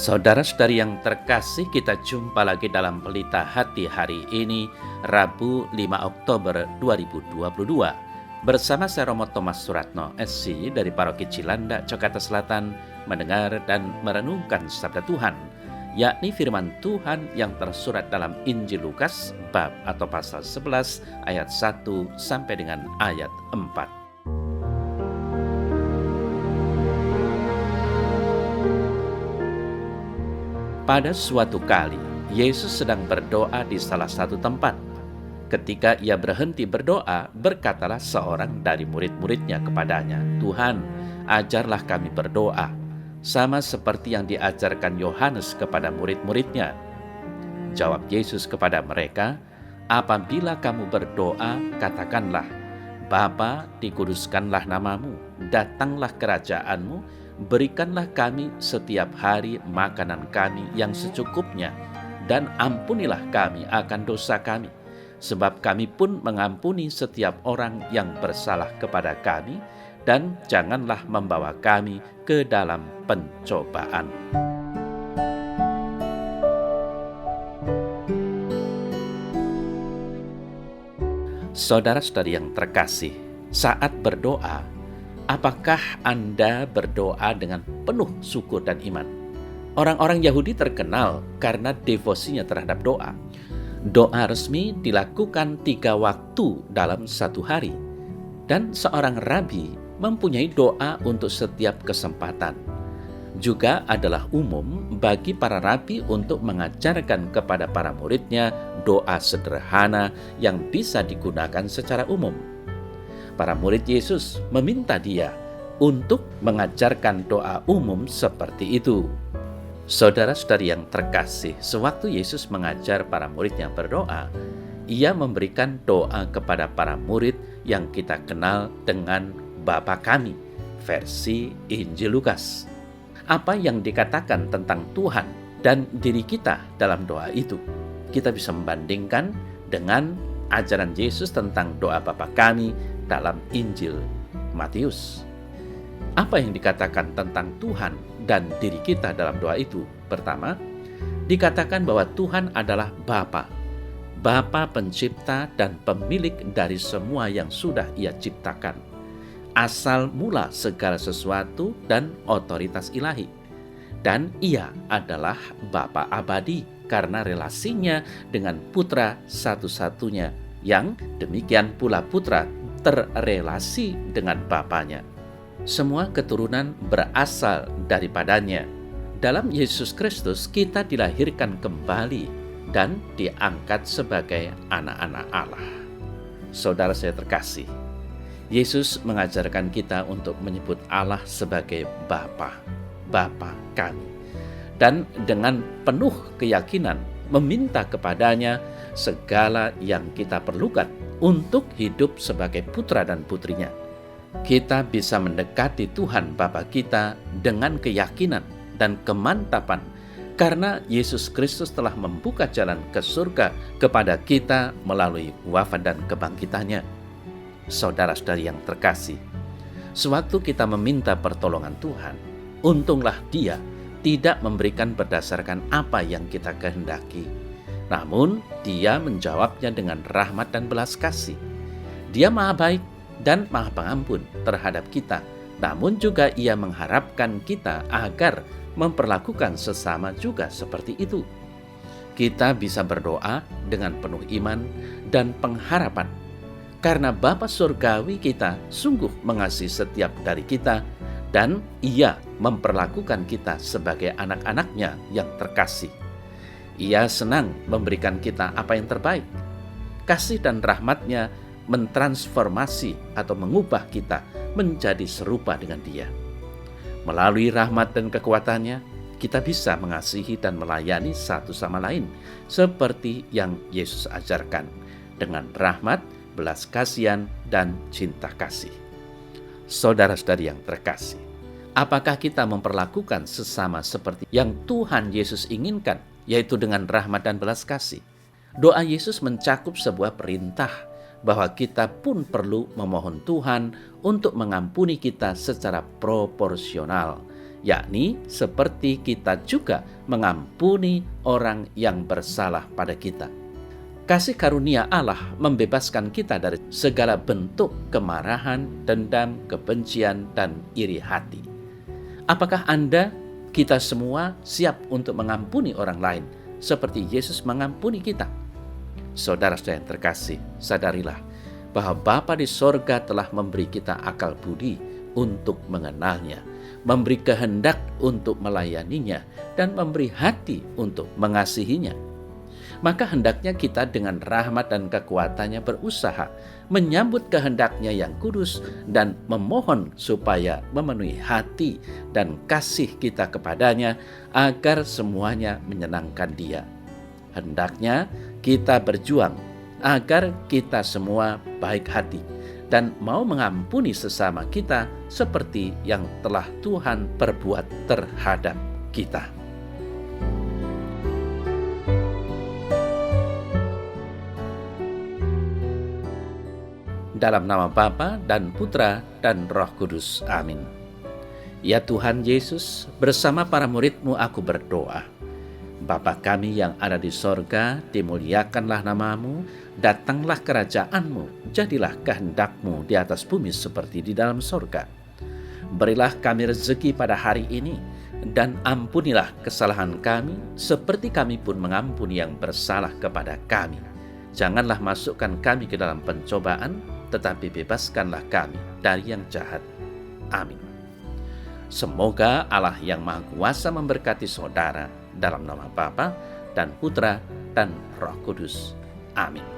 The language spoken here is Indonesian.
Saudara-saudari yang terkasih, kita jumpa lagi dalam Pelita Hati hari ini, Rabu 5 Oktober 2022. Bersama saya Romo Thomas Suratno, SC dari Paroki Cilandak, Jakarta Selatan, mendengar dan merenungkan sabda Tuhan, yakni firman Tuhan yang tersurat dalam Injil Lukas, bab atau pasal 11, ayat 1 sampai dengan ayat 4. Pada suatu kali, Yesus sedang berdoa di salah satu tempat. Ketika ia berhenti berdoa, berkatalah seorang dari murid-muridnya kepadanya, "Tuhan, ajarlah kami berdoa, sama seperti yang diajarkan Yohanes kepada murid-muridnya." Jawab Yesus kepada mereka, "Apabila kamu berdoa, katakanlah, Bapa, dikuduskanlah namamu, datanglah kerajaanmu, berikanlah kami setiap hari makanan kami yang secukupnya, dan ampunilah kami akan dosa kami, sebab kami pun mengampuni setiap orang yang bersalah kepada kami, dan janganlah membawa kami ke dalam pencobaan." Saudara-saudari yang terkasih, saat berdoa, apakah Anda berdoa dengan penuh syukur dan iman? Orang-orang Yahudi terkenal karena devosinya terhadap doa. Doa resmi dilakukan 3 waktu dalam satu hari. Dan seorang rabi mempunyai doa untuk setiap kesempatan. Juga adalah umum bagi para rabi untuk mengajarkan kepada para muridnya doa sederhana yang bisa digunakan secara umum. Para murid Yesus meminta dia untuk mengajarkan doa umum seperti itu. Saudara-saudari yang terkasih, sewaktu Yesus mengajar para muridnya berdoa, ia memberikan doa kepada para murid yang kita kenal dengan Bapa kami, versi Injil Lukas. Apa yang dikatakan tentang Tuhan dan diri kita dalam doa itu, kita bisa membandingkan dengan ajaran Yesus tentang doa Bapa kami dalam Injil Matius. Apa yang dikatakan tentang Tuhan dan diri kita dalam doa itu? Pertama, dikatakan bahwa Tuhan adalah Bapa, Bapa pencipta dan pemilik dari semua yang sudah Ia ciptakan, asal mula segala sesuatu dan otoritas ilahi. Dan Ia adalah Bapa abadi karena relasinya dengan Putra satu-satunya, yang demikian pula Putra terrelasi dengan Bapanya. Semua keturunan berasal daripadanya. Dalam Yesus Kristus kita dilahirkan kembali dan diangkat sebagai anak-anak Allah. Saudara saya terkasih, Yesus mengajarkan kita untuk menyebut Allah sebagai Bapa, Bapa kami. Dan dengan penuh keyakinan meminta kepadanya segala yang kita perlukan untuk hidup sebagai putra dan putrinya. Kita bisa mendekati Tuhan Bapa kita dengan keyakinan dan kemantapan karena Yesus Kristus telah membuka jalan ke surga kepada kita melalui wafat dan kebangkitannya. Saudara-saudari yang terkasih, sewaktu kita meminta pertolongan Tuhan, untunglah Dia tidak memberikan berdasarkan apa yang kita kehendaki, namun Dia menjawabnya dengan rahmat dan belas kasih. Dia Maha baik dan Maha pengampun terhadap kita, namun juga Ia mengharapkan kita agar memperlakukan sesama juga seperti itu. Kita bisa berdoa dengan penuh iman dan pengharapan, karena Bapa Surgawi kita sungguh mengasihi setiap dari kita, dan Ia memperlakukan kita sebagai anak-anaknya yang terkasih. Ia senang memberikan kita apa yang terbaik. Kasih dan rahmat-Nya mentransformasi atau mengubah kita menjadi serupa dengan Dia. Melalui rahmat dan kekuatannya, kita bisa mengasihi dan melayani satu sama lain seperti yang Yesus ajarkan, dengan rahmat, belas kasihan, dan cinta kasih. Saudara-saudari yang terkasih, apakah kita memperlakukan sesama seperti yang Tuhan Yesus inginkan, yaitu dengan rahmat dan belas kasih? Doa Yesus mencakup sebuah perintah bahwa kita pun perlu memohon Tuhan untuk mengampuni kita secara proporsional, yakni seperti kita juga mengampuni orang yang bersalah pada kita. Kasih karunia Allah membebaskan kita dari segala bentuk kemarahan, dendam, kebencian, dan iri hati. Apakah Anda, kita semua siap untuk mengampuni orang lain seperti Yesus mengampuni kita? Saudara-saudara yang terkasih, sadarilah bahwa Bapa di sorga telah memberi kita akal budi untuk mengenalnya, memberi kehendak untuk melayaninya, dan memberi hati untuk mengasihinya. Maka hendaknya kita dengan rahmat dan kekuatannya berusaha menyambut kehendaknya yang kudus dan memohon supaya memenuhi hati dan kasih kita kepadanya agar semuanya menyenangkan Dia. Hendaknya kita berjuang agar kita semua baik hati dan mau mengampuni sesama kita seperti yang telah Tuhan perbuat terhadap kita. Dalam nama Bapa dan Putra dan Roh Kudus. Amin. Ya Tuhan Yesus, bersama para murid-Mu aku berdoa. Bapa kami yang ada di sorga, dimuliakanlah nama-Mu, datanglah kerajaan-Mu, jadilah kehendak-Mu di atas bumi seperti di dalam sorga. Berilah kami rezeki pada hari ini, dan ampunilah kesalahan kami, seperti kami pun mengampuni yang bersalah kepada kami. Janganlah masukkan kami ke dalam pencobaan, tetapi bebaskanlah kami dari yang jahat. Amin. Semoga Allah yang Maha Kuasa memberkati saudara dalam nama Bapa dan Putra dan Roh Kudus. Amin.